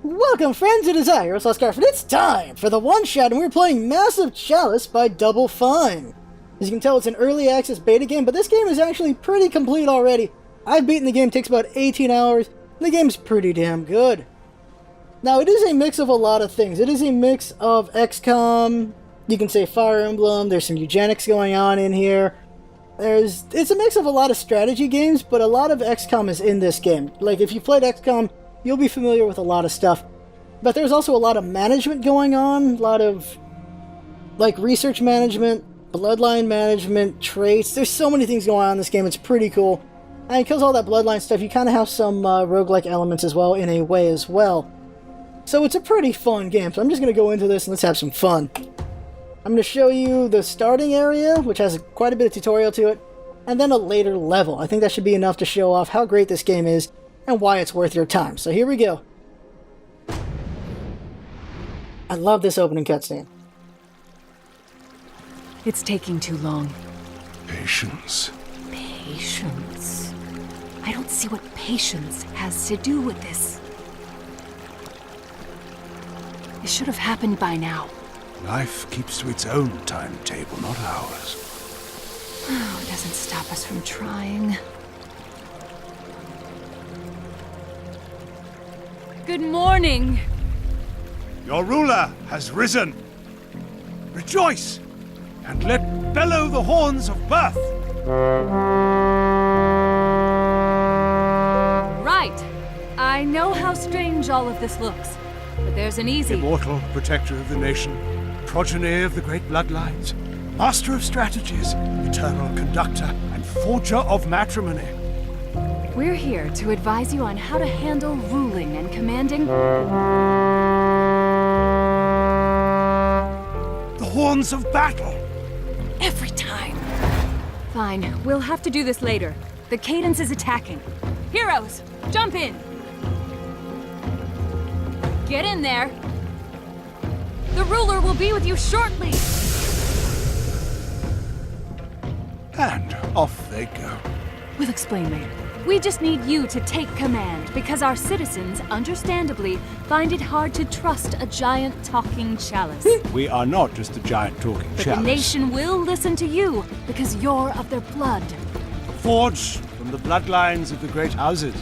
Welcome friends, it is I, LostScarf, and it's time for the one-shot, and we're playing Massive Chalice by Double Fine. As you can tell, it's an early access beta game, but this game is actually pretty complete already. I've beaten the game, it takes about 18 hours, and the game's pretty damn good. Now, it is a mix of a lot of things. It is a mix of XCOM, you can say Fire Emblem, there's some eugenics going on in here. It's a mix of a lot of strategy games, but a lot of XCOM is in this game. Like, if you played XCOM, you'll be familiar with a lot of stuff. But there's also a lot of management going on, a lot of, like, research management, bloodline management, traits. There's so many things going on in this game, it's pretty cool. And because all that bloodline stuff, you kind of have some roguelike elements as well, in a way as well. So it's a pretty fun game, so I'm just going to go into this and let's have some fun. I'm going to show you the starting area, which has quite a bit of tutorial to it, and then a later level. I think that should be enough to show off how great this game is and why it's worth your time. So here we go. I love this opening cutscene. It's taking too long. Patience. Patience? I don't see what patience has to do with this. It should have happened by now. Life keeps to its own timetable, not ours. Oh, it doesn't stop us from trying. Good morning! Your ruler has risen. Rejoice, and let bellow the horns of birth. Right. I know how strange all of this looks, but there's an easy... Immortal protector of the nation, progeny of the great bloodlines, master of strategies, eternal conductor, and forger of matrimony. We're here to advise you on how to handle ruling and commanding... The horns of battle. every time. Fine, we'll have to do this later. The Cadence is attacking. Heroes, jump in! Get in there! The ruler will be with you shortly! And off they go. We'll explain later. We just need you to take command, because our citizens, understandably, find it hard to trust a giant talking chalice. We are not just a giant talking But chalice. the nation will listen to you, because you're of their blood. Forged from the bloodlines of the great houses.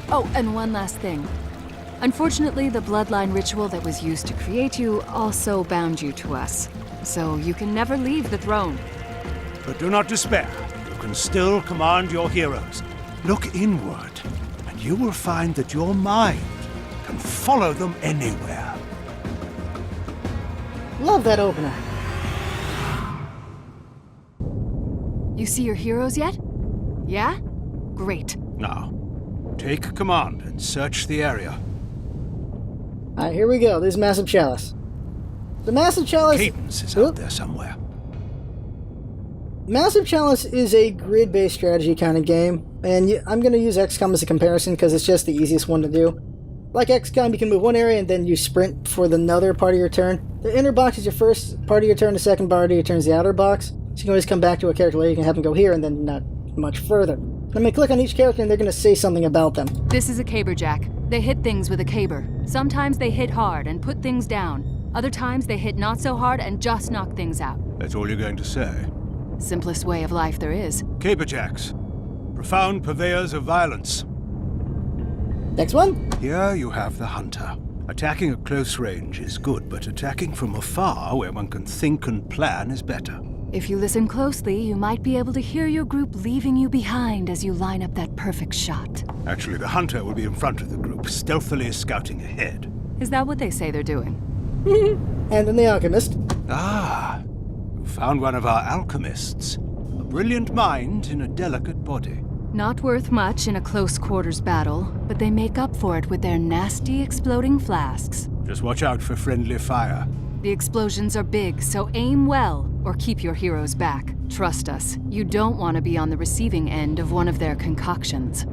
Oh, and one last thing. Unfortunately, the bloodline ritual that was used to create you also bound you to us. So you can never leave the throne. But do not despair. You can still command your heroes. Look inward, and you will find that your mind can follow them anywhere. Love that opener. You see your heroes yet? Yeah? Great. Now, take command and search the area. Alright, here we go. This is Massive Chalice. The Massive Chalice... Cadence is out there somewhere. Massive Chalice is a grid-based strategy kind of game, and I'm going to use XCOM as a comparison because it's just the easiest one to do. Like XCOM, you can move one area and then you sprint for another part of your turn. The inner box is your first part of your turn, the second part of your turn is the outer box. So you can always come back to a character later, you can have them go here and then not much further. I'm going to click on each character and they're going to say something about them. This is a caberjack. They hit things with a caber. Sometimes they hit hard and put things down. Other times they hit not so hard and just knock things out. That's all you're going to say. Simplest way of life there is. Caberjacks. Profound purveyors of violence. Next one. Here you have the hunter. Attacking at close range is good, but attacking from afar, where one can think and plan, is better. If you listen closely, you might be able to hear your group leaving you behind as you line up that perfect shot. Actually, the hunter will be in front of the group, stealthily scouting ahead. Is that what they say they're doing? And then the Alchemist. Ah, you found one of our alchemists. A brilliant mind in a delicate body. Not worth much in a close quarters battle, but they make up for it with their nasty exploding flasks. Just watch out for friendly fire. The explosions are big, so aim well, or keep your heroes back. Trust us, you don't want to be on the receiving end of one of their concoctions.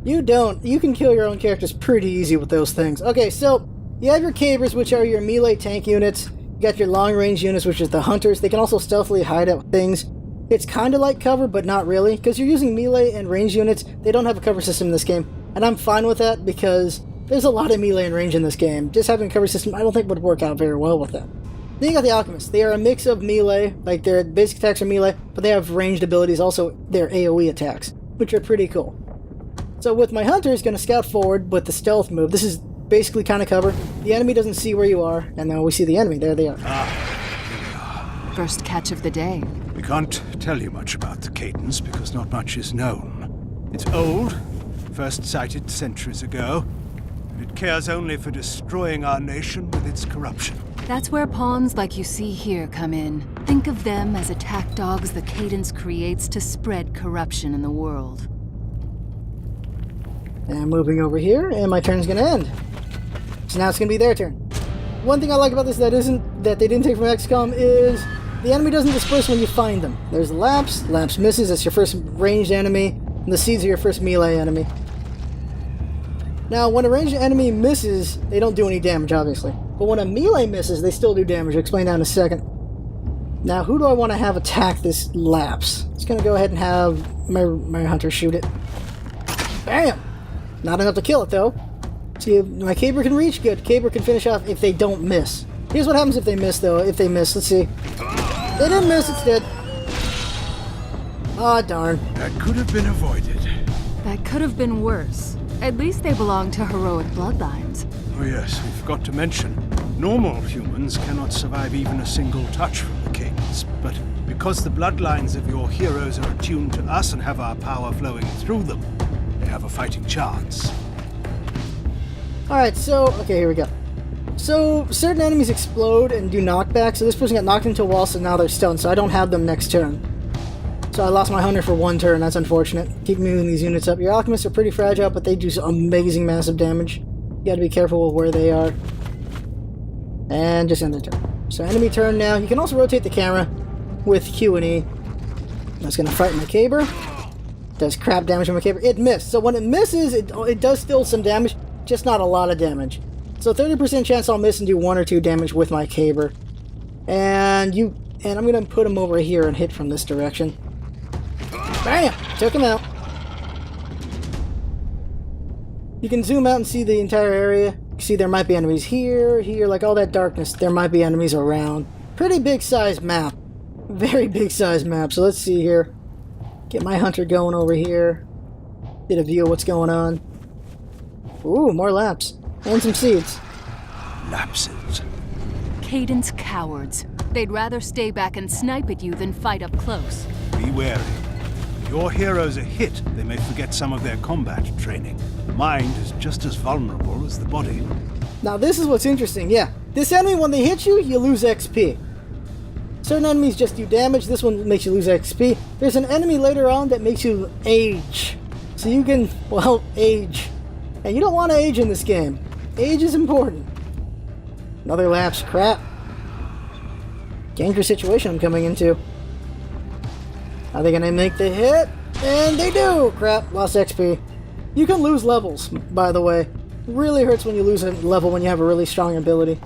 You don't. You can kill your own characters pretty easy with those things. Okay, so you have your Cabers, which are your melee tank units. You got your long-range units, which is the Hunters. They can also stealthily hide out things. It's kind of like cover, but not really, because you're using melee and range units. They don't have a cover system in this game, and I'm fine with that because There's a lot of melee and range in this game. Just having a cover system I don't think would work out very well with that. Then you got the Alchemists. They are a mix of melee, like their basic attacks are melee, but they have ranged abilities, also their AoE attacks, which are pretty cool. So with my Hunter, he's going to scout forward with the stealth move. This is basically kind of cover. The enemy doesn't see where you are, and now we see the enemy. There they are. First catch of the day. We can't tell you much about the cadence because not much is known. It's old, first sighted centuries ago, and it cares only for destroying our nation with its corruption. That's where pawns like you see here come in. Think of them as attack dogs the Cadence creates to spread corruption in the world. And moving over here, and my turn's gonna end. So now it's gonna be their turn. One thing I like about this that they didn't take from XCOM is the enemy doesn't disperse when you find them. There's the Lapse misses, that's your first ranged enemy, and the Seeds are your first melee enemy. Now, when a ranged enemy misses, they don't do any damage, obviously. But when a melee misses, they still do damage. I'll explain that in a second. Now, who do I want to have attack this Lapse? I'm just going to go ahead and have my Hunter shoot it. Bam! Not enough to kill it, though. See, if my Caber can reach, good. Caber can finish off if they don't miss. Here's what happens if they miss, though. If they miss, let's see. They didn't miss, it's dead. Aw, darn. That could have been avoided. That could have been worse. At least they belong to heroic bloodlines. Oh yes, we forgot to mention, normal humans cannot survive even a single touch from the cadence, but because the bloodlines of your heroes are attuned to us and have our power flowing through them, they have a fighting chance. Alright, so, okay, here we go. So, certain enemies explode and do knockback, so this person got knocked into a wall, so now they're stunned, so I don't have them next turn. So I lost my Hunter for one turn, that's unfortunate. Keep moving these units up. Your Alchemists are pretty fragile, but they do some amazing massive damage. You gotta be careful with where they are. And just end the turn. So enemy turn now. You can also rotate the camera with Q and E. That's gonna frighten my Caber. Does crap damage on my Caber. It missed. So when it misses, it does still some damage, just not a lot of damage. So 30% chance I'll miss and do 1 or 2 damage with my Caber. And I'm gonna put him over here and hit from this direction. Bam! Took him out. You can zoom out and see the entire area. You see there might be enemies here, like all that darkness. There might be enemies around. Pretty big size map. Very big size map. So let's see here. Get my Hunter going over here. Get a view of what's going on. Ooh, more Lapse. And some Seeds. Lapses. Cadence cowards. They'd rather stay back and snipe at you than fight up close. Be wary. If your heroes are hit, they may forget some of their combat training. The mind is just as vulnerable as the body. Now this is what's interesting, yeah. This enemy, when they hit you, you lose XP. Certain enemies just do damage, this one makes you lose XP. There's an enemy later on that makes you age. So you can, well, age. And you don't want to age in this game. Age is important. Another Lapse, crap. Dangerous situation I'm coming into. Are they gonna make the hit? And they do! Crap, lost XP. You can lose levels, by the way. It really hurts when you lose a level when you have a really strong ability.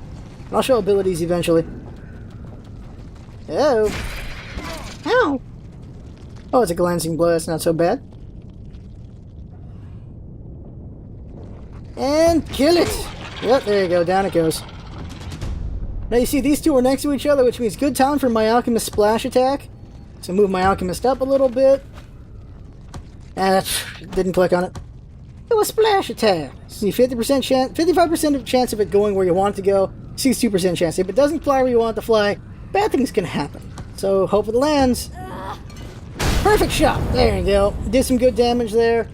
I'll show abilities eventually. Oh. Ow! Oh, it's a glancing blow, that's not so bad. And kill it! Yep, there you go, down it goes. Now you see these two are next to each other, which means good time for my Alchemist splash attack. So move my Alchemist up a little bit. Didn't click on it. Do a splash attack. See, 50% chance, 55% of chance of it going where you want it to go. 62% chance. If it doesn't fly where you want it to fly, bad things can happen. So hope it lands. Perfect shot. There you go. Did some good damage there.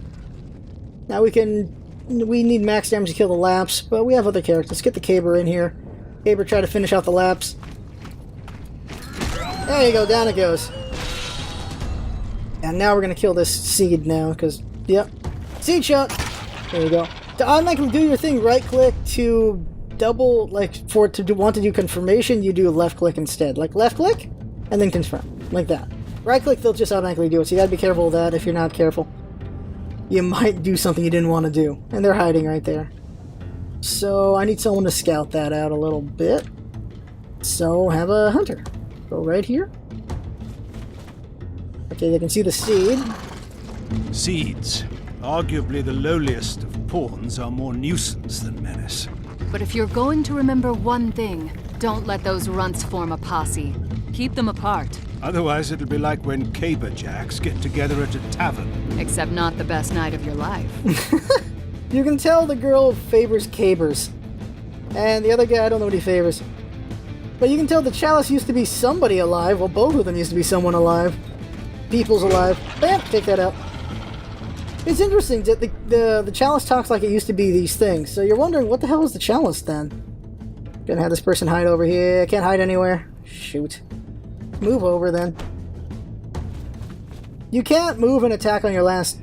Now we need max damage to kill the Lapse, but we have other characters. Let's get the Caber in here. Caber, try to finish off the Lapse. There you go, down it goes. And now we're going to kill this Seed now, because, yep. Seed shot! There you go. To automatically do your thing, right click. To double, like, want to do confirmation, you do left click instead. Like, left click, and then confirm. Like that. Right click, they'll just automatically do it, so you gotta be careful of that if you're not careful. You might do something you didn't want to do. And they're hiding right there. So I need someone to scout that out a little bit. So have a Hunter. Go right here. Okay, they can see the Seed. Seeds. Arguably the lowliest of pawns are more nuisance than menace. But if you're going to remember one thing, don't let those runts form a posse. Keep them apart. Otherwise it'll be like when caberjacks get together at a tavern. Except not the best night of your life. You can tell the girl favors cabers. And the other guy, I don't know what he favors. But you can tell the Chalice used to be somebody alive. Well, both of them used to be someone alive. People's alive. Bam! Take that out. It's interesting that the Chalice talks like it used to be these things. So you're wondering, what the hell is the Chalice then? Gonna have this person hide over here. Can't hide anywhere. Shoot. Move over then. You can't move and attack on your last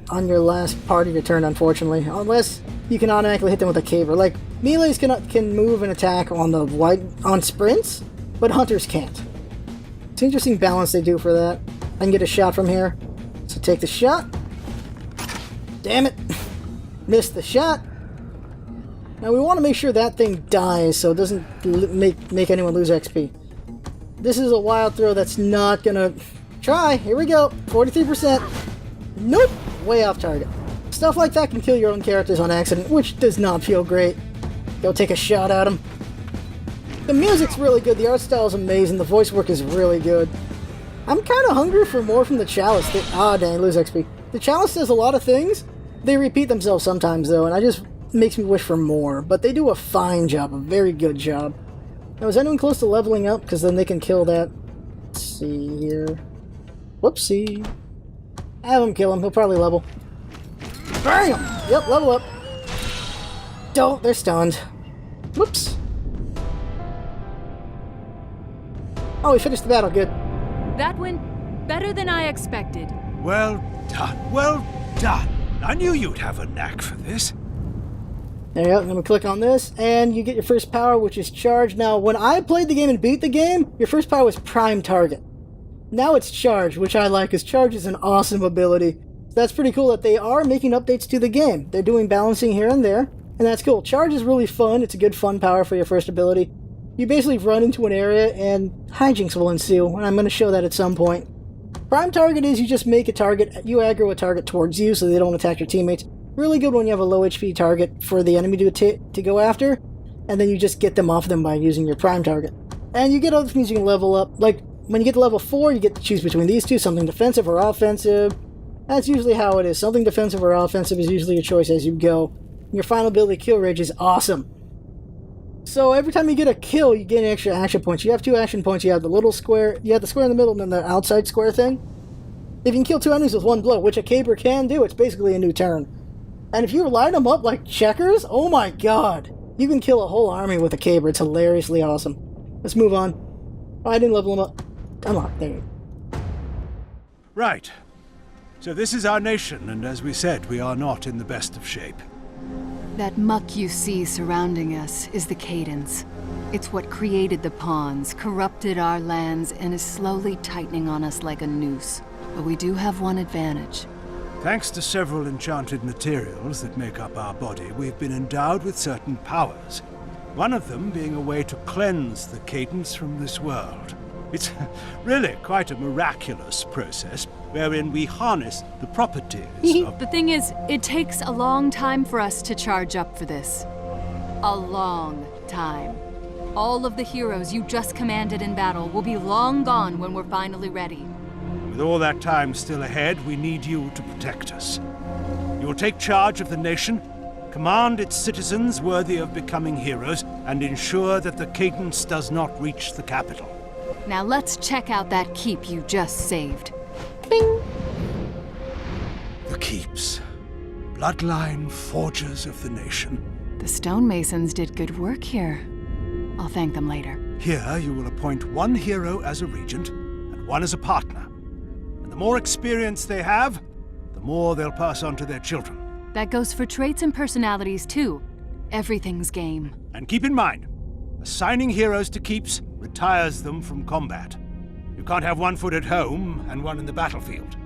part of your turn, unfortunately, unless you can automatically hit them with a caber. Like melees can move and attack on sprints, but hunters can't. It's an interesting balance they do for that. I can get a shot from here, so take the shot. Damn it! Missed the shot. Now we want to make sure that thing dies, so it doesn't make anyone lose XP. This is a wild throw that's not gonna try. Here we go. 43%. Nope. Way off target. Stuff like that can kill your own characters on accident, which does not feel great. Go take a shot at him. The music's really good. The art style is amazing. The voice work is really good. I'm kind of hungry for more from the Chalice. Dang, lose XP. The Chalice says a lot of things. They repeat themselves sometimes, though, and I just makes me wish for more. But they do a fine job, a very good job. Now, is anyone close to leveling up? Because then they can kill that. Let's see here. Whoopsie. Have him kill him. He'll probably level. Bam! Yep, level up. Don't. They're stunned. Whoops. Oh, we finished the battle. Good. That went better than I expected. Well done. Well done. I knew you'd have a knack for this. There you go. Then we click on this, and you get your first power, which is Charge. Now, when I played the game and beat the game, your first power was Prime Target. Now it's Charge, which I like, because Charge is an awesome ability. So that's pretty cool that they are making updates to the game. They're doing balancing here and there, and that's cool. Charge is really fun. It's a good fun power for your first ability. You basically run into an area, and hijinks will ensue, and I'm going to show that at some point. Prime Target is you just make a target, you aggro a target towards you so they don't attack your teammates. Really good when you have a low HP target for the enemy to go after, and then you just get them off them by using your Prime Target. And you get other things you can level up, like when you get to level 4, you get to choose between these two, something defensive or offensive. That's usually how it is. Something defensive or offensive is usually your choice as you go. Your final ability, Kill Rage, is awesome. So every time you get a kill, you get extra action points. You have 2 action points. You have the little square, you have the square in the middle, and then the outside square thing. If you can kill 2 enemies with 1 blow, which a caber can do, it's basically a new turn. And if you line them up like checkers, oh my god! You can kill a whole army with a caber. It's hilariously awesome. Let's move on. Oh, I didn't level them up. Unlock. There you go. Right. So this is our nation, and as we said, we are not in the best of shape. That muck you see surrounding us is the Cadence. It's what created the pawns, corrupted our lands, and is slowly tightening on us like a noose. But we do have one advantage. Thanks to several enchanted materials that make up our body, we've been endowed with certain powers. One of them being a way to cleanse the Cadence from this world. It's really quite a miraculous process, wherein we harness the properties of... The thing is, it takes a long time for us to charge up for this. A long time. All of the heroes you just commanded in battle will be long gone when we're finally ready. With all that time still ahead, we need you to protect us. You will take charge of the nation, command its citizens worthy of becoming heroes, and ensure that the Cadence does not reach the capital. Now let's check out that keep you just saved. Bing! The keeps. Bloodline forgers of the nation. The stonemasons did good work here. I'll thank them later. Here you will appoint 1 hero as a regent, and 1 as a partner. And the more experience they have, the more they'll pass on to their children. That goes for traits and personalities too. Everything's game. And keep in mind, assigning heroes to keeps retires them from combat. You can't have 1 foot at home and 1 in the battlefield.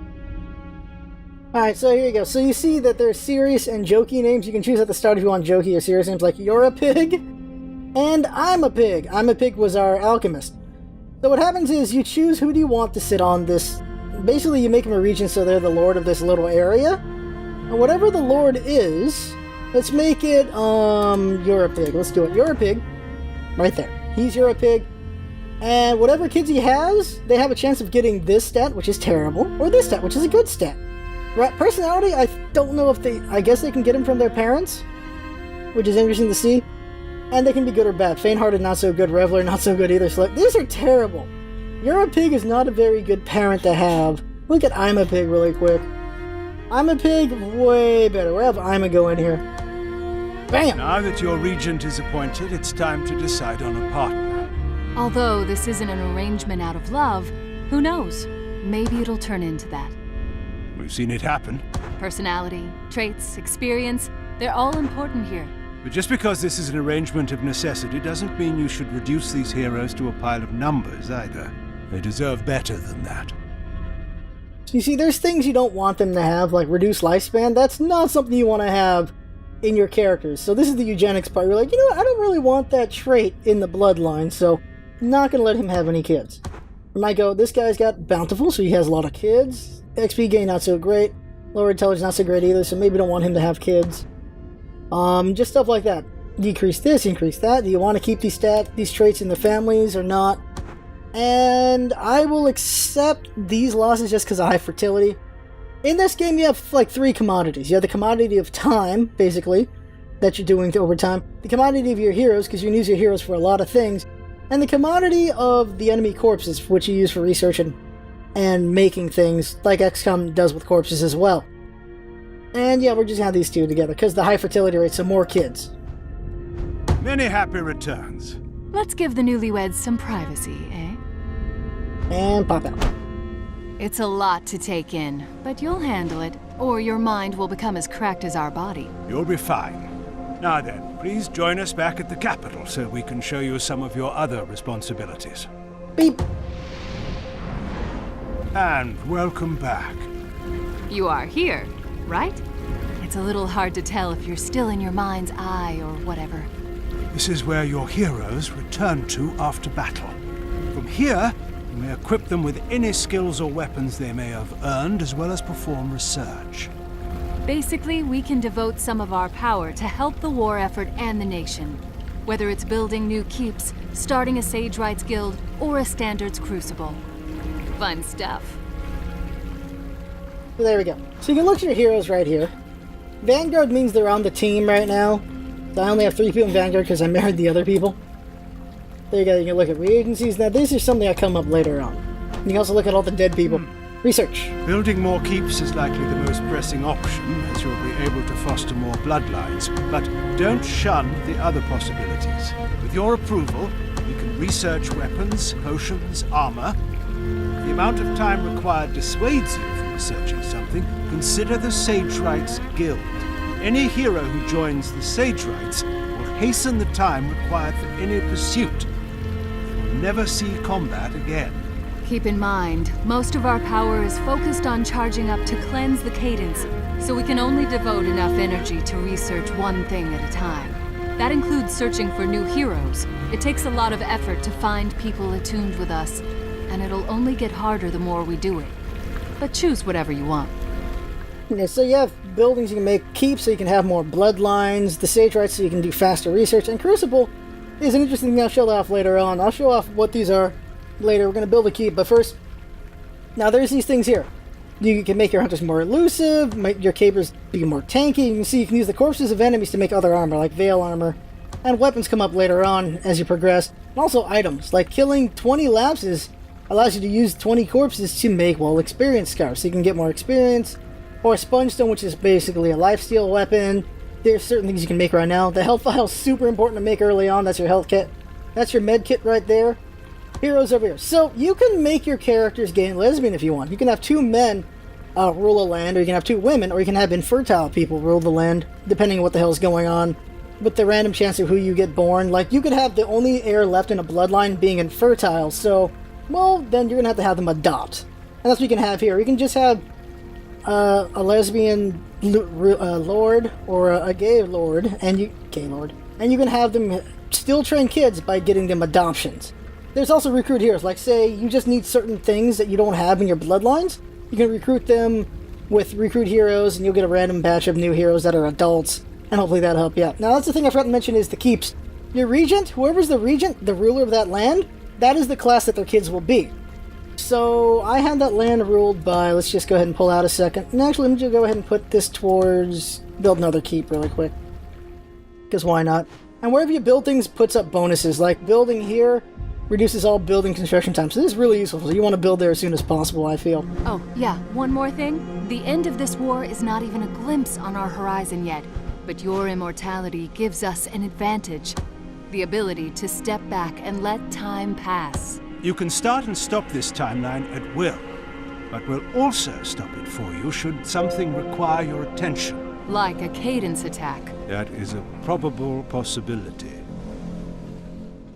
Alright, so here you go. So you see that there's serious and jokey names. You can choose at the start if you want jokey or serious names, like You're a Pig, and I'm a Pig. I'm a Pig was our alchemist. So what happens is you choose who do you want to sit on this. Basically, you make them a regent so they're the lord of this little area. And whatever the Lord is, let's make it, you're a pig. Let's do it. You're a pig. Right there. He's you're a pig. And whatever kids he has, they have a chance of getting this stat, which is terrible, or this stat, which is a good stat. Right? Personality, I don't know if I guess they can get them from their parents, which is interesting to see. And they can be good or bad. Faint-hearted, not so good. Reveler, not so good either. So these are terrible. You're a pig is not a very good parent to have. Look at I'm a pig really quick. I'm a pig, way better. We'll have I'm a go in here. Bam! Now that your regent is appointed, it's time to decide on a partner. Although this isn't an arrangement out of love, who knows? Maybe it'll turn into that. We've seen it happen. Personality, traits, experience, they're all important here. But just because this is an arrangement of necessity doesn't mean you should reduce these heroes to a pile of numbers either. They deserve better than that. You see, there's things you don't want them to have, like reduced lifespan. That's not something you want to have in your characters. So this is the eugenics part. You're like, you know what, I don't really want that trait in the bloodline, so I'm not going to let him have any kids. I might go, this guy's got bountiful, so he has a lot of kids. XP gain, not so great. Lower intelligence, not so great either, so maybe don't want him to have kids. Just stuff like that. Decrease this, increase that. Do you want to keep these traits in the families or not? And I will accept these losses just because of high fertility. In this game, you have like 3 commodities. You have the commodity of time, basically, that you're doing over time. The commodity of your heroes, because you can use your heroes for a lot of things. And the commodity of the enemy corpses, which you use for research and making things, like XCOM does with corpses as well. And yeah, we're just gonna have these two together, because the high fertility rates are more kids. Many happy returns. Let's give the newlyweds some privacy, eh? And pop out. It's a lot to take in, but you'll handle it, or your mind will become as cracked as our body. You'll be fine. Now then, please join us back at the capital so we can show you some of your other responsibilities. Beep. And welcome back. You are here, right? It's a little hard to tell if you're still in your mind's eye or whatever. This is where your heroes return to after battle. From here, you may equip them with any skills or weapons they may have earned, as well as perform research. Basically, we can devote some of our power to help the war effort and the nation. Whether it's building new keeps, starting a Sage Rights Guild, or a Standards Crucible. Fun stuff. So there we go. So you can look at your heroes right here. Vanguard means they're on the team right now. So I only have 3 people in Vanguard because I married the other people. There you go, you can look at reagencies. Now this is something that come up later on. You can also look at all the dead people. Research. Building more keeps is likely the most pressing option, as you'll be able to foster more bloodlines. But don't shun the other possibilities. With your approval, you can research weapons, potions, armor. If the amount of time required dissuades you from researching something, consider the Sage Rights Guild. Any hero who joins the Sage Rights will hasten the time required for any pursuit. They will never see combat again. Keep in mind, most of our power is focused on charging up to cleanse the cadence, so we can only devote enough energy to research one thing at a time. That includes searching for new heroes. It takes a lot of effort to find people attuned with us, and it'll only get harder the more we do it. But choose whatever you want. Yeah, so you have buildings you can make keeps so you can have more bloodlines, the Sage Rights so you can do faster research, and Crucible is an interesting thing I'll show off later on. I'll show off what these are later. We're going to build a keep, but first, now there's these things here. You can make your hunters more elusive, make your capers be more tanky. You can see you can use the corpses of enemies to make other armor, like Veil armor, and weapons come up later on as you progress. And also items, like killing 20 lapses allows you to use 20 corpses to make, well, experience scarves, so you can get more experience. Or Sponge Stone, which is basically a lifesteal weapon. There's certain things you can make right now. The health vial is super important to make early on. That's your health kit. That's your med kit right there. Heroes over here. So you can make your characters gay and lesbian if you want. You can have 2 men rule a land, or you can have 2 women, or you can have infertile people rule the land, depending on what the hell is going on with the random chance of who you get born. Like, you could have the only heir left in a bloodline being infertile, so, well, then you're going to have them adopt. And that's what you can have here. You can just have a lesbian lord or a gay lord, and you can have them still train kids by getting them adoptions. There's also recruit heroes, like say you just need certain things that you don't have in your bloodlines. You can recruit them with recruit heroes, and you'll get a random batch of new heroes that are adults, and hopefully that'll help you out. Now, that's the thing I forgot to mention is the keeps. Your regent, whoever's the regent, the ruler of that land, that is the class that their kids will be. So, I had that land ruled by, let's just go ahead and pull out a second. And actually, let me just go ahead and put this towards, build another keep really quick. Because why not? And wherever you build things puts up bonuses, like building here reduces all building construction time. So this is really useful, so you want to build there as soon as possible, I feel. Oh, yeah, one more thing. The end of this war is not even a glimpse on our horizon yet, but your immortality gives us an advantage. The ability to step back and let time pass. You can start and stop this timeline at will, but we'll also stop it for you should something require your attention. Like a cadence attack. That is a probable possibility.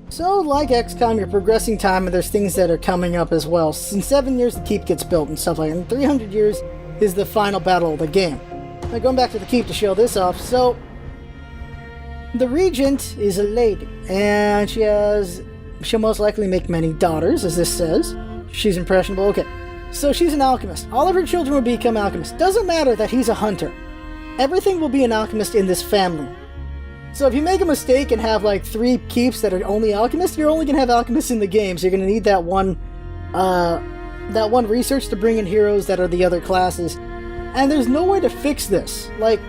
So, like XCOM, you're progressing time, and there's things that are coming up as well. In 7 years, the keep gets built and stuff like that. And 300 years is the final battle of the game. Now, going back to the keep to show this off, so the regent is a lady, and she'll most likely make many daughters, as this says. She's impressionable. Okay, so she's an alchemist. All of her children will become alchemists. Doesn't matter that he's a hunter. Everything will be an alchemist in this family. So if you make a mistake and have like 3 keeps that are only alchemists, you're only going to have alchemists in the game, so you're going to need that one research to bring in heroes that are the other classes. And there's no way to fix this. Like,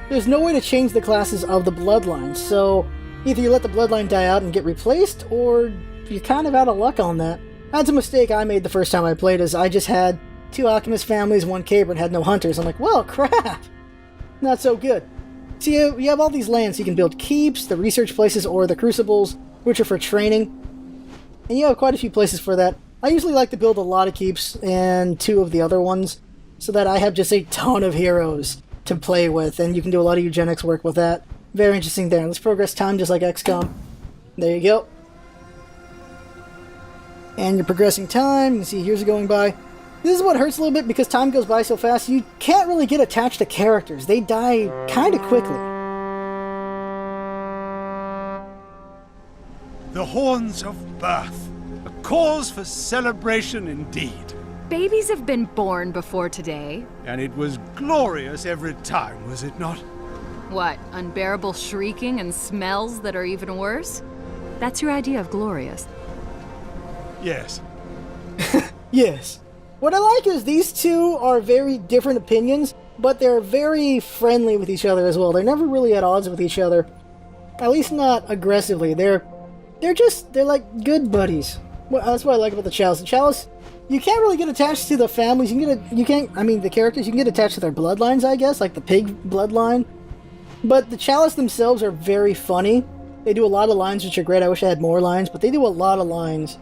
there's no way to change the classes of the bloodline, so either you let the bloodline die out and get replaced, or you're kind of out of luck on that. That's a mistake I made the first time I played, is I just had 2 alchemist families, 1 caper, and had no hunters. I'm like, well, crap! Not so good. So you have all these lands. You can build keeps, the research places, or the crucibles, which are for training. And you have quite a few places for that. I usually like to build a lot of keeps and 2 of the other ones, so that I have just a ton of heroes to play with, and you can do a lot of eugenics work with that. Very interesting there. Let's progress time just like XCOM. There you go. And you're progressing time. You can see years are going by. This is what hurts a little bit, because time goes by so fast, you can't really get attached to characters. They die kind of quickly. The horns of birth. A cause for celebration indeed. Babies have been born before today. And it was glorious every time, was it not? What, unbearable shrieking and smells that are even worse? That's your idea of glorious. Yes. Yes. What I like is these 2 are very different opinions, but they're very friendly with each other as well. They're never really at odds with each other. At least not aggressively. They're like good buddies. Well, that's what I like about the Chalice. The Chalice, you can't really get attached to the families. The characters, you can get attached to their bloodlines, I guess, like the pig bloodline. But the Chalice themselves are very funny. They do a lot of lines, which are great. I wish I had more lines, but they do a lot of lines.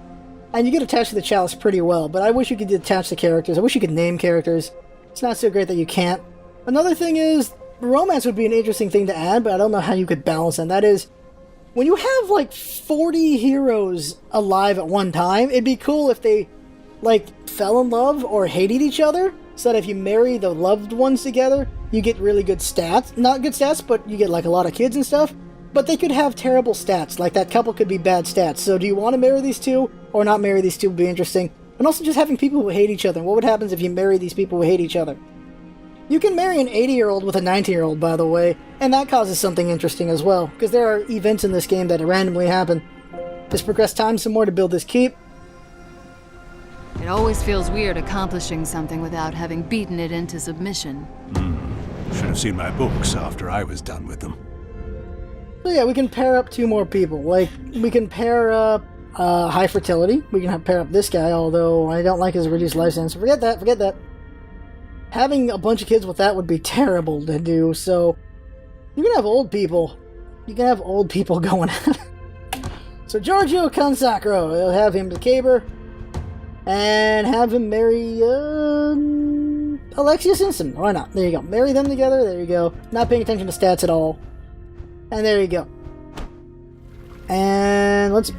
And you get attached to the Chalice pretty well, but I wish you could attach the characters. I wish you could name characters. It's not so great that you can't. Another thing is, romance would be an interesting thing to add, but I don't know how you could balance it. And that is, when you have like 40 heroes alive at one time, it'd be cool if they fell in love or hated each other, so that if you marry the loved ones together, you get really good stats. Not good stats, but you get like a lot of kids and stuff. But they could have terrible stats, like that couple could be bad stats. So do you want to marry these 2 or not marry these 2 would be interesting. And also just having people who hate each other. What would happen if you marry these people who hate each other? You can marry an 80-year-old with a 90-year-old, by the way, and that causes something interesting as well, because there are events in this game that randomly happen. Just progress time some more to build this keep. It always feels weird accomplishing something without having beaten it into submission. Should have seen my books after I was done with them. So yeah, we can pair up 2 more people. Like, we can pair up High Fertility. We can pair up this guy, although I don't like his reduced lifespan, so forget that. Having a bunch of kids with that would be terrible to do, so you can have old people. You can have old people going at it. So Giorgio Consacro, they'll have him to Caber, and have him marry Alexia Simpson. Why not? There you go. Marry them together. There you go. Not paying attention to stats at all. And there you go. And let's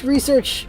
research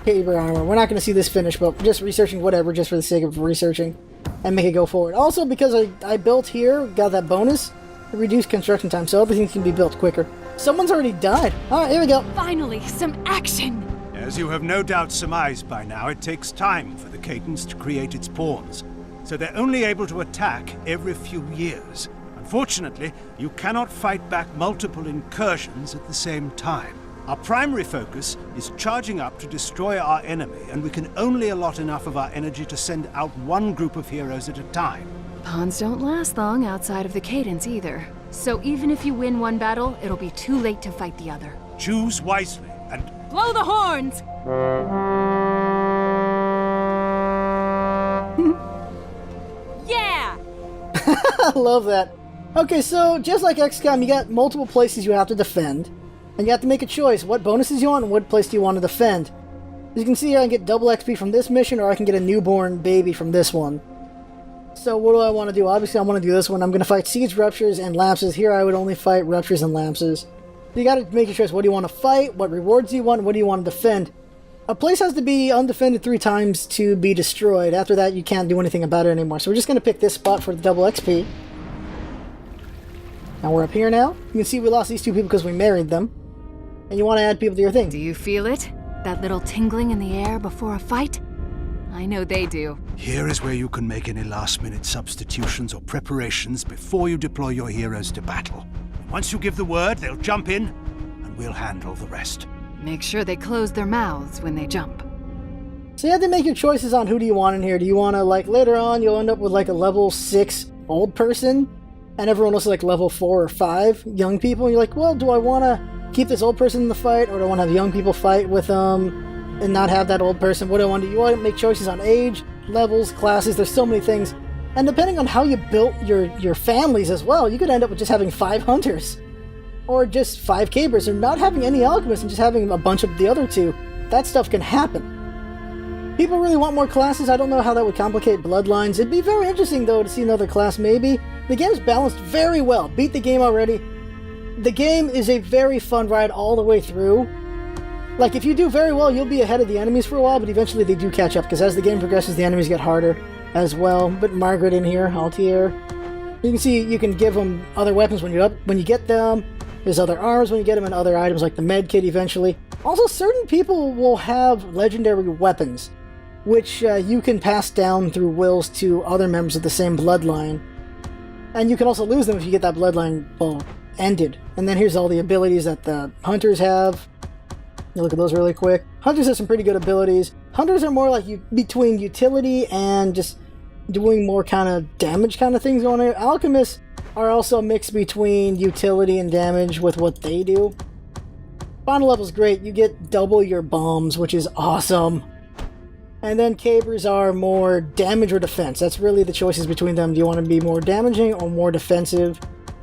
Caber armor. We're not going to see this finish, but just researching whatever, just for the sake of researching, and make it go forward. Also, because I built here, got that bonus, reduced construction time, so everything can be built quicker. Someone's already died. Alright, here we go. Finally, some action! As you have no doubt surmised by now, it takes time for the cadence to create its pawns. so they're only able to attack every few years. Unfortunately, you cannot fight back multiple incursions at the same time. Our primary focus is charging up to destroy our enemy, and we can only allot enough of our energy to send out one group of heroes at a time. Pawns don't last long outside of the Cadence either. So even if you win one battle, it'll be too late to fight the other. Choose wisely, and Blow the horns! Yeah! I love that. Okay, so just like XCOM, you got multiple places you have to defend, and you have to make a choice. What bonuses you want and what place do you want to defend? As you can see, I can get double XP from this mission, or I can get a newborn baby from this one. So what do I want to do? Obviously, I want to do this one. I'm going to fight Siege, Ruptures, and Lapses. Here, I would only fight Ruptures and Lapses. So you got to make your choice. What do you want to fight? What rewards do you want? What do you want to defend? A place has to be undefended 3 times to be destroyed. After that, you can't do anything about it anymore. So we're just going to pick this spot for the double XP. Now we're up here now. You can see we lost these 2 people because we married them. And you want to add people to your thing. Do you feel it? That little tingling in the air before a fight? I know they do. here is where you can make any last-minute substitutions or preparations before you deploy your heroes to battle. Once you give the word, they'll jump in, and we'll handle the rest. Make sure they close their mouths when they jump. So you have to make your choices on who do you want in here. Do you want to, like, later on, you'll end up with, like, a level 6 old person, and everyone else is, like, level 4 or 5 young people, and you're like, well, do I want to keep this old person in the fight, or do I want to have young people fight with them, and not have that old person? What do I want to do? You want to make choices on age, levels, classes, there's so many things. And depending on how you built your families as well, you could end up with just having 5 hunters. Or just 5 cabers, or not having any alchemists and just having a bunch of the other 2. That stuff can happen. People really want more classes. I don't know how that would complicate bloodlines. It'd be very interesting, though, to see another class, maybe. The game's balanced very well. Beat the game already. The game is a very fun ride all the way through. Like, if you do very well, you'll be ahead of the enemies for a while, but eventually they do catch up, because as the game progresses, the enemies get harder as well. But Margaret in here, Altier. You can see you can give them other weapons when you get them. There's other arms when you get them, and other items like the med kit eventually. Also, certain people will have legendary weapons, which you can pass down through wills to other members of the same bloodline. And you can also lose them if you get that bloodline, well, ended. And then here's all the abilities that the hunters have. You look at those really quick. Hunters have some pretty good abilities. Hunters are more like between utility and just doing more kind of damage kind of things going on. Alchemists are also a mix between utility and damage with what they do. Final level's great. You get double your bombs, which is awesome. And then cabers are more damage or defense. That's really the choices between them. Do you want to be more damaging or more defensive?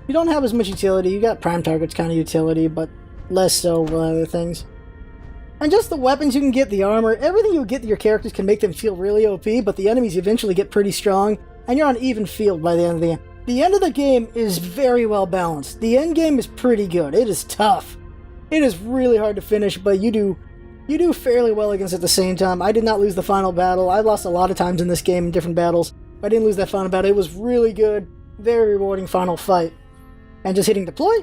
You don't have as much utility. You got prime targets kind of utility, but less so with other things. And just the weapons you can get, the armor, everything you get your characters can make them feel really OP, but the enemies eventually get pretty strong, and you're on even field by the end of the game. The end of the game is very well balanced. The end game is pretty good. It is tough. It is really hard to finish, but you do fairly well against it at the same time. I did not lose the final battle. I lost a lot of times in this game in different battles, but I didn't lose that final battle. It was really good, very rewarding final fight. And just hitting deploy.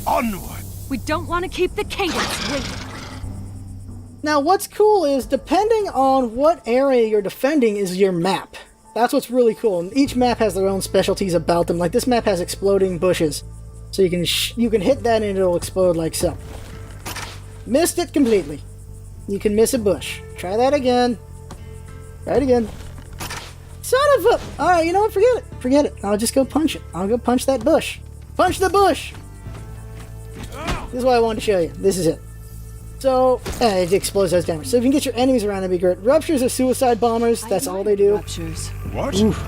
Onward! We don't want to keep the cadence waiting. Now what's cool is, depending on what area you're defending is your map. That's what's really cool. And each map has their own specialties about them. Like this map has exploding bushes. So you can hit that and it'll explode like so. Missed it completely. You can miss a bush. Try that again. Try it again. Son of a... Alright, you know what? Forget it. Forget it. I'll just go punch it. I'll go punch that bush. Punch the bush! This is what I wanted to show you. This is it. So, it explodes as damage. So if you can get your enemies around, that'd be great. Ruptures are suicide bombers. That's all they do. Ruptures. What? Oof.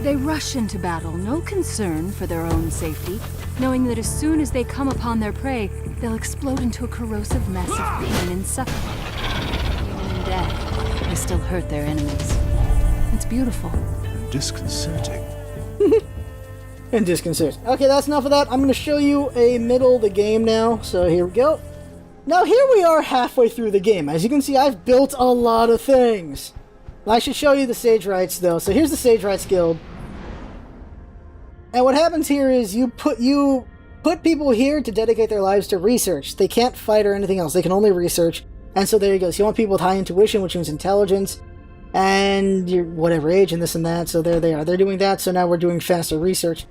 They rush into battle, no concern for their own safety, knowing that as soon as they come upon their prey, they'll explode into a corrosive mess of pain and suffering. Even in death, they still hurt their enemies. It's beautiful. Disconcerting. And disconcerting. Okay, that's enough of that. I'm going to show you a middle of the game now. So here we go. Now here we are halfway through the game. As you can see, I've built a lot of things. I should show you the Sage Rights though. So here's the Sage Rights Guild. And what happens here is you put people here to dedicate their lives to research. They can't fight or anything else. They can only research. And so there you go. So you want people with high intuition, which means intelligence, and your whatever age and this and that. So there they are. They're doing that, so now we're doing faster research.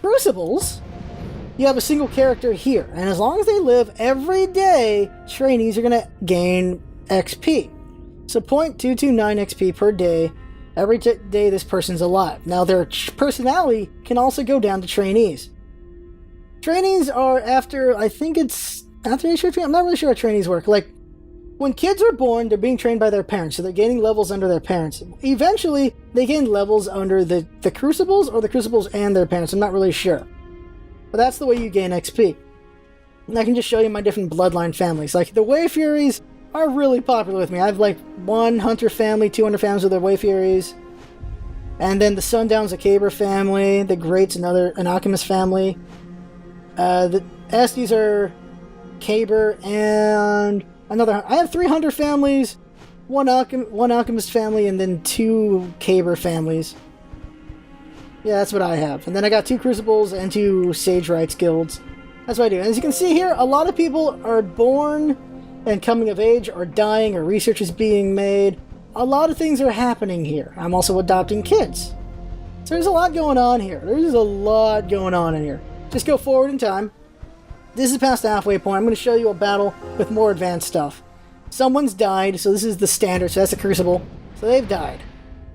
Crucibles, you have a single character here, and as long as they live every day, trainees are going to gain XP. So 0.229 XP per day, every day this person's alive. Now their personality can also go down to trainees. Trainees are after, I think it's after age 15, I'm not really sure how trainees work. Like, when kids are born, they're being trained by their parents, so they're gaining levels under their parents. Eventually, they gain levels under the Crucibles, or the Crucibles and their parents, I'm not really sure. But that's the way you gain XP. And I can just show you my different bloodline families. Like, the Wayfuries are really popular with me. I have like 1 Hunter family, 2 Hunter families with their Wayfuries. And then the Sundown's a Caber family, the Great's an Alchemist family. The Estes are Caber and another. I have 3 Hunter families, one Alchemist family, and then 2 Caber families. Yeah, that's what I have. And then I got 2 Crucibles and 2 Sage Rights guilds. That's what I do. As you can see here, a lot of people are born and coming of age, or dying, or research is being made. A lot of things are happening here. I'm also adopting kids. So there's a lot going on here. There's a lot going on in here. Just go forward in time. This is past the halfway point. I'm going to show you a battle with more advanced stuff. Someone's died, so this is the standard, so that's a Crucible. So they've died.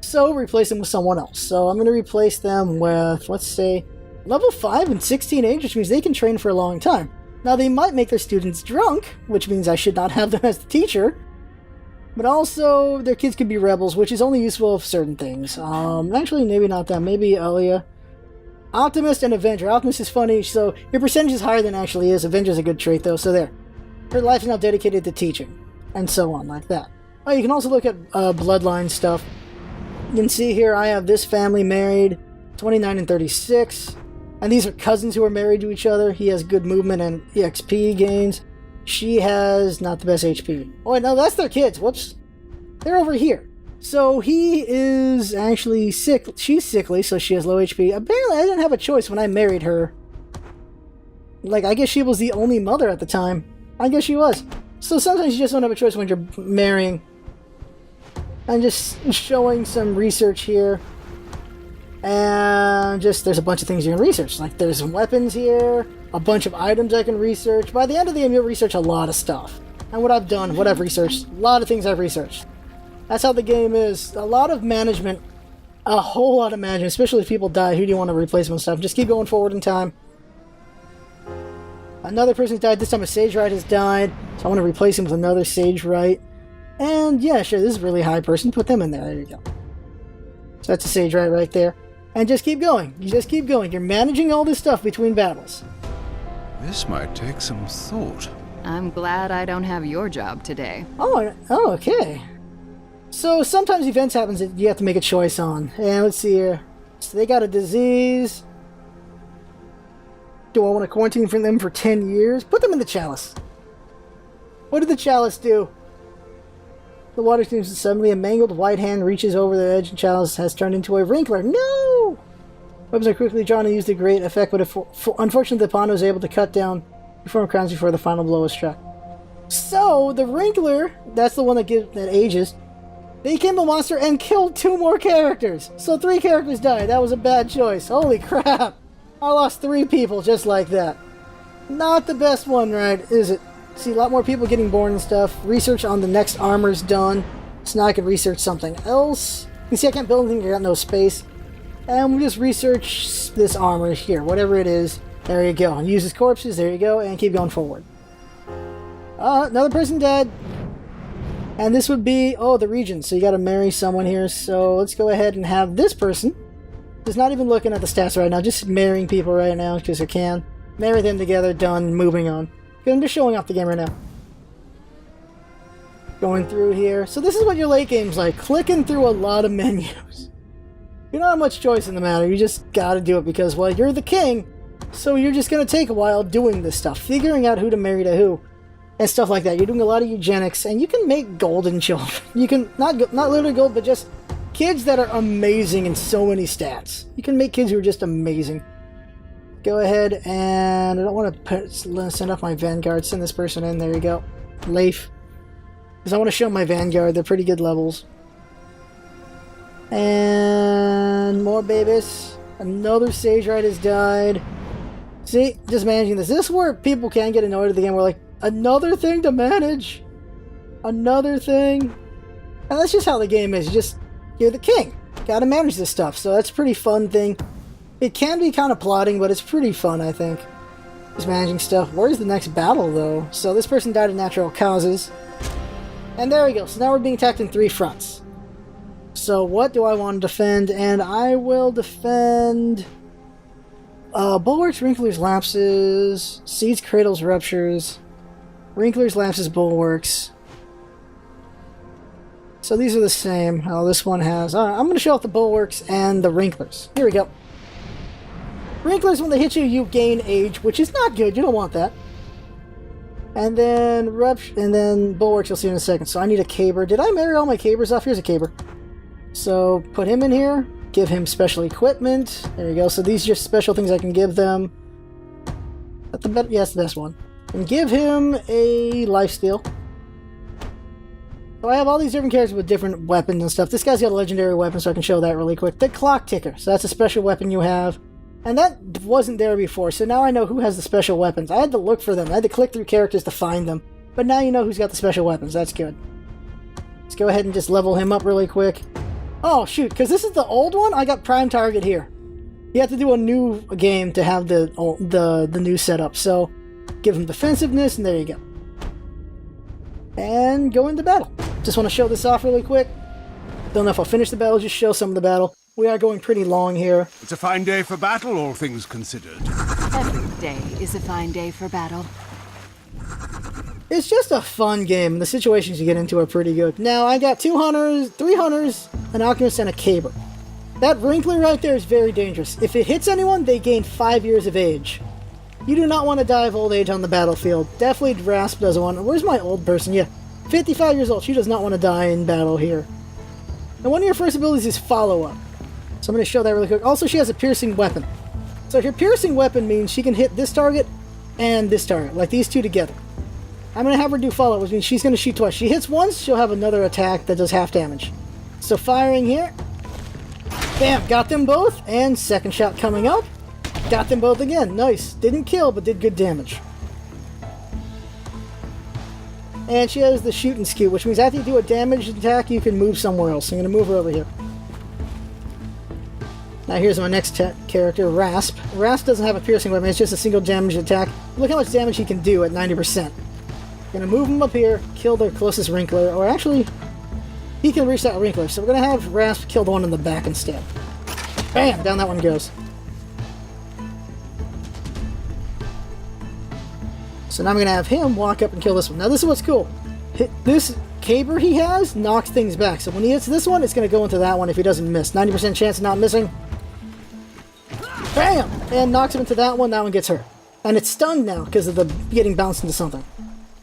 So replace them with someone else. So I'm going to replace them with, let's say, level 5 and 16 age, which means they can train for a long time. Now they might make their students drunk, which means I should not have them as the teacher. But also, their kids could be rebels, which is only useful for certain things. Actually, maybe not that. Maybe Elia. Optimist and Avenger. Optimist is funny, so your percentage is higher than it actually is. Avenger's a good trait, though, so there. Her life is now dedicated to teaching, and so on, like that. Oh, you can also look at bloodline stuff. You can see here I have this family married, 29 and 36. And these are cousins who are married to each other. He has good movement and EXP gains. She has not the best HP. Oh, wait, no, that's their kids. Whoops. They're over here. So he is actually sick. She's sickly, so she has low HP. Apparently, I didn't have a choice when I married her. Like, I guess she was the only mother at the time. I guess she was. So sometimes you just don't have a choice when you're marrying. I'm just showing some research here. And just, there's a bunch of things you can research. Like, there's some weapons here, a bunch of items I can research. By the end of the game, you'll research a lot of stuff. And what I've done, what I've researched, a lot of things I've researched. That's how the game is. A lot of management, a whole lot of management, especially if people die. Who do you want to replace them and stuff? Just keep going forward in time. Another person's died. This time a Sage Right has died. So I want to replace him with another Sage Right. And yeah, sure, this is a really high person. Put them in there. There you go. So that's a Sage right there. And just keep going. You just keep going. You're managing all this stuff between battles. This might take some thought. I'm glad I don't have your job today. Oh, okay. So sometimes events happen that you have to make a choice on. And let's see here. So they got a disease. Do I want to quarantine for them for 10 years? Put them in the Chalice. What did the Chalice do? The water streams, and suddenly a mangled white hand reaches over the edge and Chalice has turned into a wrinkler. No! Weapons are quickly drawn and used to great effect, but unfortunately the pawn was able to cut down reform crowns before the final blow was struck. So, the wrinkler, that's the one that ages, they became the monster and killed 2 more characters. So 3 characters died. That was a bad choice. Holy crap! I lost 3 people just like that. Not the best one, right, is it? See, a lot more people getting born and stuff. Research on the next armor's done. So now I can research something else. You can see I can't build anything, I got no space. And we'll just research this armor here, whatever it is. There you go. And use his corpses, there you go, and keep going forward. Another person dead. And this would be, the regent. So you gotta marry someone here. So let's go ahead and have this person. Just not even looking at the stats right now, just marrying people right now, because I can. Marry them together, done, moving on. I'm just showing off the game right now. Going through here. So this is what your late game's like. Clicking through a lot of menus. You don't have much choice in the matter. You just gotta do it because, well, you're the king. So you're just gonna take a while doing this stuff. Figuring out who to marry to who. And stuff like that. You're doing a lot of eugenics. And you can make golden children. You can, not literally gold, but just kids that are amazing in so many stats. You can make kids who are just amazing. Go ahead and I don't want to send off my Vanguard. Send this person in. There you go. Leif. Because I want to show my Vanguard. They're pretty good levels. And more babies. Another Sage Rite has died. See, just managing this. This is where people can get annoyed at the game. We're like, another thing to manage? Another thing? And that's just how the game is. You're the king. Gotta manage this stuff. So that's a pretty fun thing. It can be kind of plotting, but it's pretty fun, I think. Just managing stuff. Where's the next battle, though? So this person died of natural causes. And there we go. So now we're being attacked in 3 fronts. So what do I want to defend? And I will defend... Bulwarks, Wrinklers, Lapses, Seeds, Cradles, Ruptures, Wrinklers, Lapses, Bulwarks. So these are the same. Oh, this one has... Alright, I'm going to show off the Bulwarks and the Wrinklers. Here we go. Wrinklers, when they hit you, you gain age, which is not good. You don't want that. And then Bulwarks, you'll see in a second. So I need a Caber. Did I marry all my Cabers off? Here's a Caber. So put him in here. Give him special equipment. There you go. So these are just special things I can give them. Yes, the best one. And give him a lifesteal. So I have all these different characters with different weapons and stuff. This guy's got a legendary weapon, so I can show that really quick. The Clock Ticker. So that's a special weapon you have. And that wasn't there before, so now I know who has the special weapons. I had to look for them. I had to click through characters to find them. But now you know who's got the special weapons. That's good. Let's go ahead and just level him up really quick. Oh, shoot, because this is the old one? I got Prime Target here. You have to do a new game to have the new setup. So, give him defensiveness, and there you go. And go into battle. Just want to show this off really quick. Don't know if I'll finish the battle, just show some of the battle. We are going pretty long here. It's a fine day for battle, all things considered. Every day is a fine day for battle. It's just a fun game, and the situations you get into are pretty good. Now, I got 2 hunters, 3 hunters, an alchemist, and a caber. That wrinkler right there is very dangerous. If it hits anyone, they gain 5 years of age. You do not want to die of old age on the battlefield. Definitely Rasp doesn't want to. Where's my old person? Yeah, 55 years old. She does not want to die in battle here. And one of your first abilities is follow-up. So I'm going to show that really quick. Also, she has a piercing weapon. So her piercing weapon means she can hit this target and this target, like these two together. I'm going to have her do follow-up, which means she's going to shoot twice. She hits once, she'll have another attack that does half damage. So firing here. Bam! Got them both. And second shot coming up. Got them both again. Nice. Didn't kill, but did good damage. And she has the shoot and skew, which means after you do a damaged attack, you can move somewhere else. So I'm going to move her over here. Now here's my next character, Rasp. Rasp doesn't have a piercing weapon, it's just a single damage attack. Look how much damage he can do at 90%. Gonna move him up here, kill the closest wrinkler, or actually, he can reach that wrinkler, so we're gonna have Rasp kill the one in the back instead. Bam! Down that one goes. So now I'm gonna have him walk up and kill this one. Now this is what's cool. This caber he has knocks things back, so when he hits this one, it's gonna go into that one if he doesn't miss. 90% chance of not missing. Bam! And knocks him into that one gets hurt. And it's stunned now because of the getting bounced into something.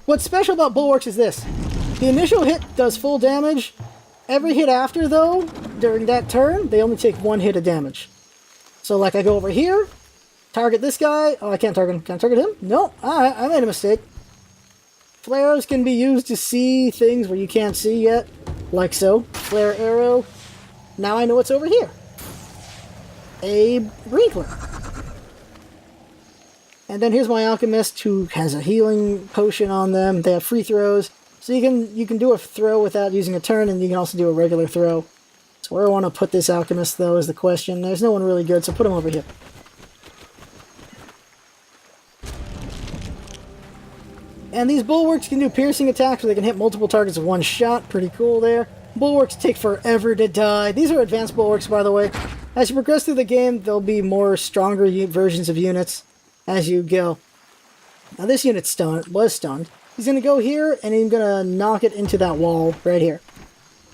What's special about Bulwarks is this. The initial hit does full damage. Every hit after, though, during that turn, they only take 1 hit of damage. So, like, I go over here, target this guy. Oh, I can't target him. Can I target him? No. Alright, I made a mistake. Flares can be used to see things where you can't see yet. Like so. Flare arrow. Now I know what's over here. A wrinkler. And then here's my alchemist who has a healing potion on them. They have free throws. So you can do a throw without using a turn, and you can also do a regular throw. So where I want to put this alchemist, though, is the question. There's no one really good, so put him over here. And these bulwarks can do piercing attacks where they can hit multiple targets with one shot. Pretty cool there. Bulwarks take forever to die. These are advanced bulwarks, by the way. As you progress through the game, there'll be more stronger versions of units as you go. Now this unit was stunned. He's going to go here, and he's going to knock it into that wall right here.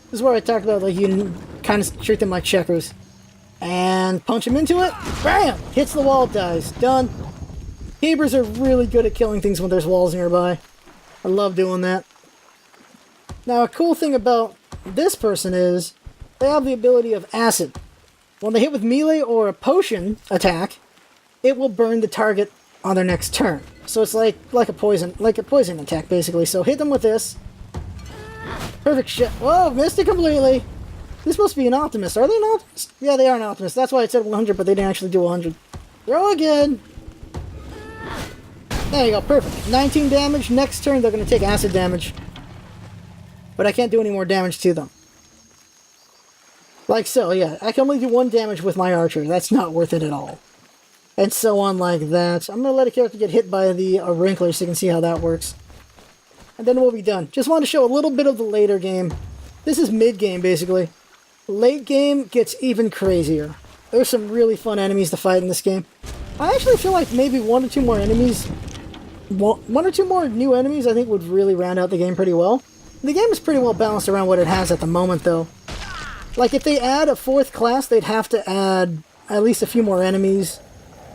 This is where I talked about, like, you kind of treat them like checkers. And punch him into it. Bam! Hits the wall, dies. Done. Cabers are really good at killing things when there's walls nearby. I love doing that. Now, a cool thing about this person is they have the ability of acid. When they hit with melee or a potion attack, it will burn the target on their next turn. So it's like a poison attack, basically. So hit them with this. Perfect shot. Whoa, missed it completely. This must be an Optimist. Are they an Optimist? Yeah, they are an Optimist. That's why it said 100, but they didn't actually do 100. Throw again. There you go, perfect. 19 damage. Next turn, they're going to take acid damage. But I can't do any more damage to them. Like so, yeah. I can only do 1 damage with my archer. That's not worth it at all. And so on like that. I'm going to let a character get hit by the Wrinkler so you can see how that works. And then we'll be done. Just wanted to show a little bit of the later game. This is mid-game, basically. Late game gets even crazier. There's some really fun enemies to fight in this game. I actually feel like maybe 1 or 2 more enemies... 1 or 2 more new enemies I think would really round out the game pretty well. The game is pretty well balanced around what it has at the moment, though. Like, if they add a 4th class, they'd have to add at least a few more enemies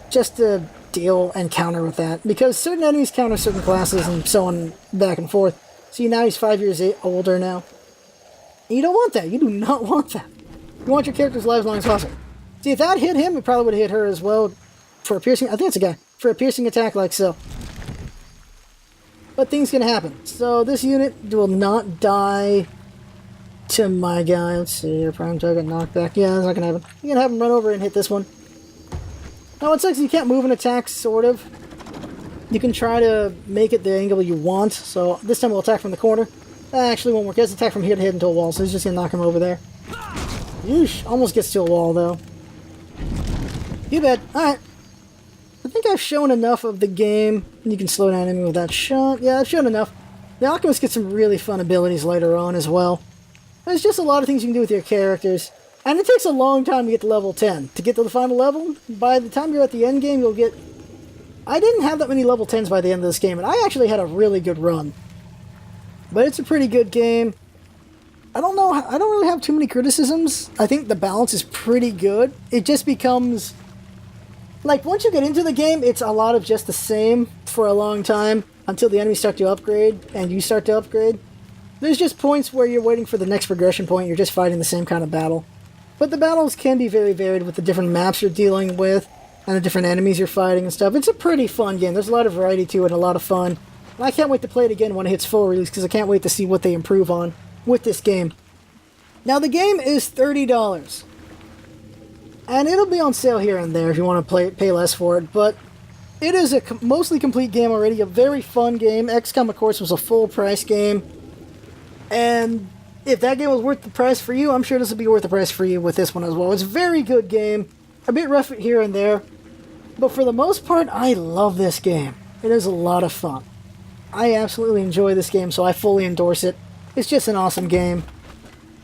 just to deal and counter with that. Because certain enemies counter certain classes and so on back and forth. See, now he's 5 years older now. You don't want that. You do not want that. You want your character's life as long as possible. See, if that hit him, it probably would have hit her as well for a piercing... I think it's a guy. For a piercing attack like so. But things can happen. So this unit will not die to my guy. Let's see here. Prime target knockback. Yeah, that's not going to happen. You can have him run over and hit this one. Now, what sucks is you can't move an attack, sort of. You can try to make it the angle you want. So this time we'll attack from the corner. That actually won't work. He has to attack from here to hit into a wall, so he's just going to knock him over there. Yeesh. Almost gets to a wall, though. You bet. Alright. I think I've shown enough of the game. You can slow down enemy with that shot. Yeah, I've shown enough. The Alchemist gets some really fun abilities later on as well. There's just a lot of things you can do with your characters. And it takes a long time to get to level 10. To get to the final level, by the time you're at the end game, you'll get... I didn't have that many level 10s by the end of this game, and I actually had a really good run. But it's a pretty good game. I don't know, I don't really have too many criticisms. I think the balance is pretty good. It just becomes... Like, once you get into the game, it's a lot of just the same for a long time, until the enemies start to upgrade, and you start to upgrade. There's just points where you're waiting for the next progression point, you're just fighting the same kind of battle. But the battles can be very varied with the different maps you're dealing with, and the different enemies you're fighting and stuff. It's a pretty fun game. There's a lot of variety to it and a lot of fun. And I can't wait to play it again when it hits full release, because I can't wait to see what they improve on with this game. Now, the game is $30. And it'll be on sale here and there if you want to pay less for it, but it is a mostly complete game already, a very fun game. XCOM, of course, was a full-price game. And if that game was worth the price for you, I'm sure this will be worth the price for you with this one as well. It's a very good game, a bit rough here and there, but for the most part, I love this game. It is a lot of fun. I absolutely enjoy this game, so I fully endorse it. It's just an awesome game.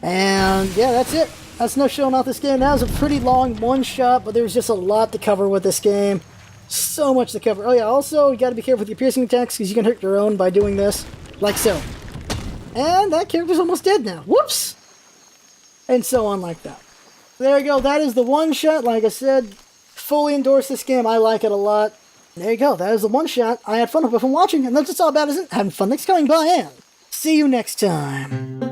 And yeah, that's it. That's no showing off this game. That was a pretty long one-shot, but there was just a lot to cover with this game. So much to cover. Oh yeah, also, you gotta be careful with your piercing attacks, because you can hurt your own by doing this. Like so. And that character's almost dead now. Whoops! And so on like that. There you go. That is the one-shot. Like I said, fully endorse this game. I like it a lot. There you go. That is the one-shot. I had fun with watching, and that's just all about it. Having fun. Thanks for coming by, and see you next time.